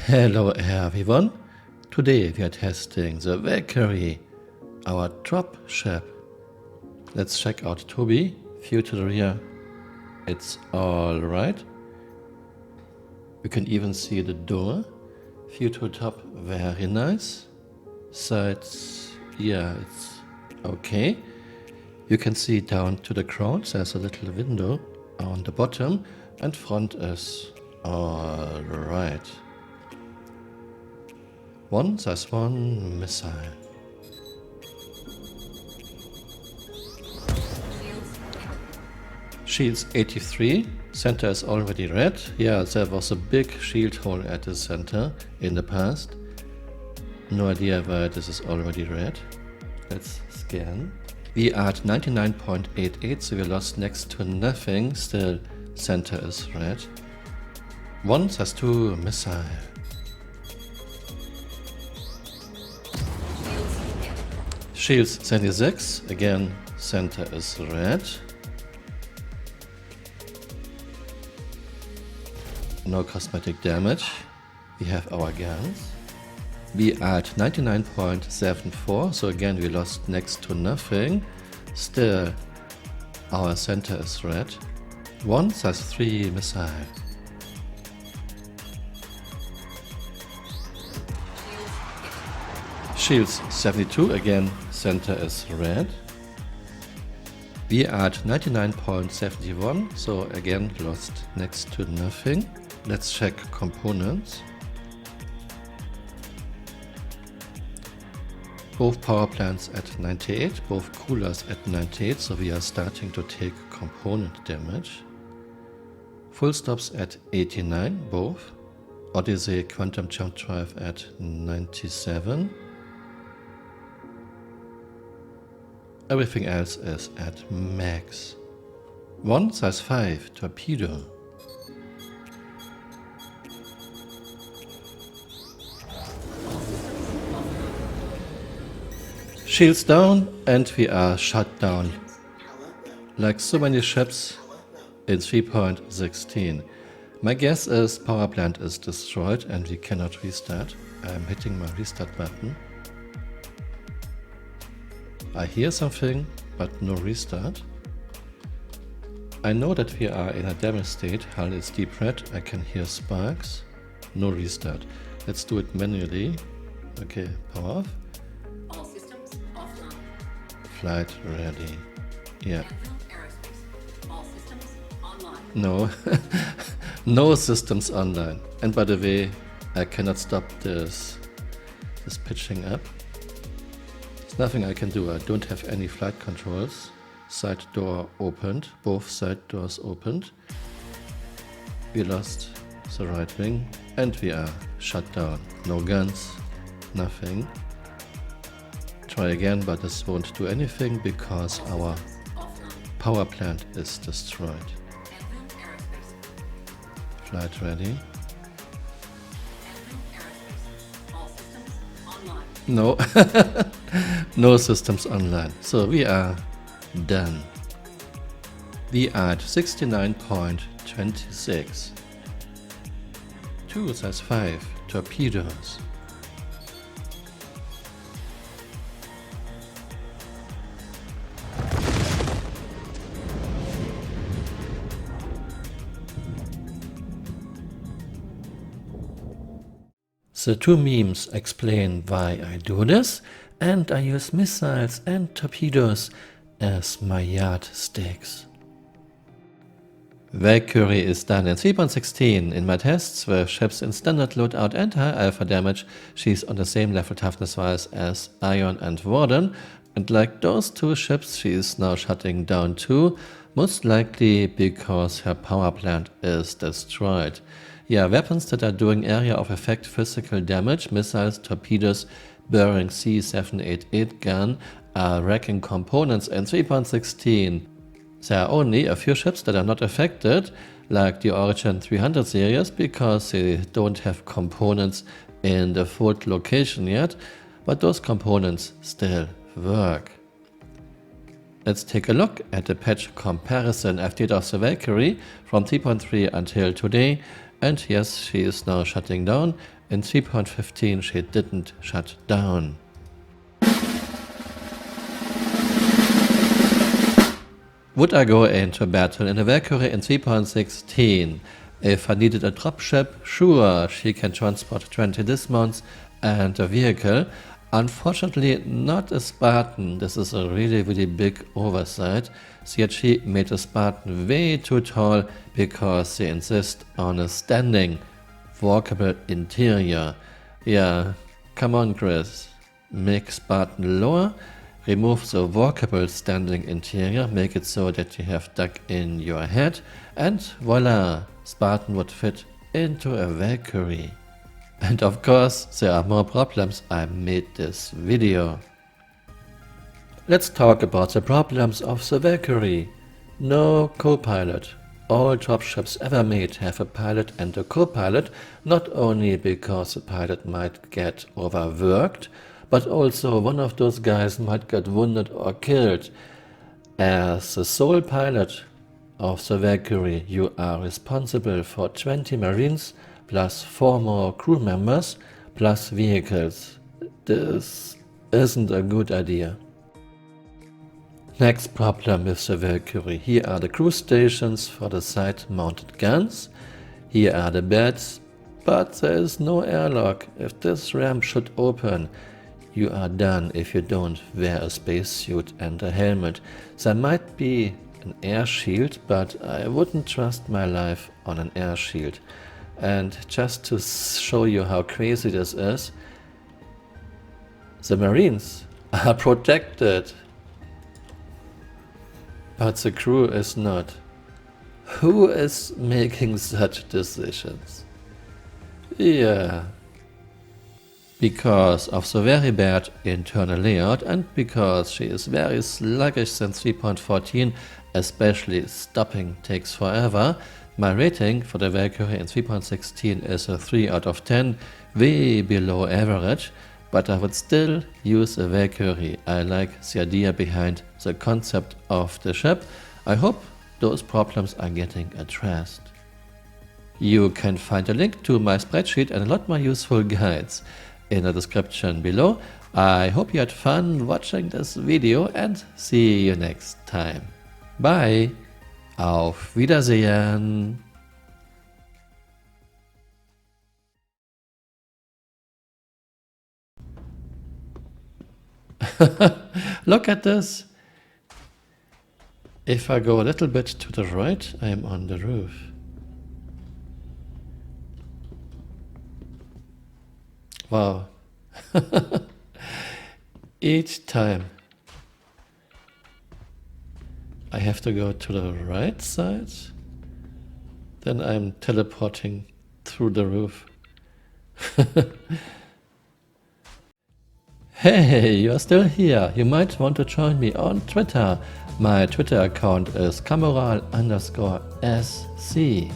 Hello everyone, today we are testing the Valkyrie, our drop ship. Let's check out Toby, view to the rear, it's alright. You can even see the door, view to the top, very nice. Sides, yeah, it's okay. You can see down to the ground, there's a little window on the bottom, and front is alright. There's one missile. Shields 83, center is already red. Yeah, there was a big shield hole at the center in the past. No idea why this is already red. Let's scan. We are at 99.88, so we lost next to nothing. Still, center is red. Has two missile. Shields 76, again, center is red. No cosmetic damage. We have our guns. We are at 99.74, so again we lost next to nothing. Still, our center is red. Has three missile. Shields 72, again, center is red. We are at 99.71, so again lost next to nothing. Let's check components. Both power plants at 98, both coolers at 98, so we are starting to take component damage. Full stops at 89, both. Odyssey quantum jump drive at 97. Everything else is at max. Size 5 torpedo. Shields down and we are shut down. Like so many ships in 3.16. My guess is power plant is destroyed and we cannot restart. I'm hitting my restart button. I hear something, but no restart. I know that we are in a damaged state. Hull is deep red. I can hear sparks. No restart. Let's do it manually. Okay, power off. All systems offline. Flight ready. Yeah. All systems online. No. No systems online. And by the way, I cannot stop this pitching up. Nothing I can do. I don't have any flight controls. Side door opened. Both side doors opened. We lost the right wing and we are shut down. No guns, nothing. Try again, but this won't do anything because our power plant is destroyed. Flight ready. No, no systems online. So we are done. We are at 69.26. 2 size 5 torpedoes. The two memes explain why I do this, and I use missiles and torpedoes as my yardsticks. Valkyrie is done in 3.16. In my tests with ships in standard loadout and high alpha damage, she's on the same level toughness-wise as Ion and Warden, and like those two ships she is now shutting down too, most likely because her power plant is destroyed. Yeah, weapons that are doing area of effect physical damage, missiles, torpedoes, Bearing C788 gun are wrecking components in 3.16. There are only a few ships that are not affected, like the Origin 300 series, because they don't have components in the fault location yet, but those components still work. Let's take a look at the patch comparison I've did of the Valkyrie from 3.3 until today. And yes, she is now shutting down In 3.15 she didn't shut down. Would I go into battle in a Valkyrie in 3.16? If I needed a dropship, sure, she can transport 20 dismounts and a vehicle. Unfortunately, not a Spartan. This is a really big oversight. CHG made a Spartan way too tall because they insist on a standing, walkable interior. Yeah, come on Chris, make Spartan lower. Remove the walkable standing interior, make it so that you have dug in your head, and voila, Spartan would fit into a Valkyrie. And of course, there are more problems. I made this video. Let's talk about the problems of the Valkyrie. No co-pilot. All dropships ever made have a pilot and a co-pilot, not only because the pilot might get overworked, but also one of those guys might get wounded or killed. As the sole pilot of the Valkyrie, you are responsible for 20 Marines plus 4 more crew members plus vehicles. This isn't a good idea. Next problem with the Valkyrie. Here are the crew stations for the side-mounted guns. Here are the beds, but there is no airlock. If this ramp should open, you are done if you don't wear a spacesuit and a helmet. There might be an air shield, but I wouldn't trust my life on an air shield. And just to show you how crazy this is, the Marines are protected, but the crew is not. Who is making such decisions? Yeah. Because of the very bad internal layout and because she is very sluggish since 3.14, especially stopping takes forever, my rating for the Valkyrie in 3.16 is a 3 out of 10, way below average, but I would still use a Valkyrie. I like the idea behind the concept of the ship. I hope those problems are getting addressed. You can find a link to my spreadsheet and a lot more useful guides in the description below. I hope you had fun watching this video and see you next time. Bye! Auf Wiedersehen! Look at this! If I go a little bit to the right, I am on the roof. Wow. Each time I have to go to the right side, then I'm teleporting through the roof. Hey, you're still here. You might want to join me on Twitter. My Twitter account is Camural_SC.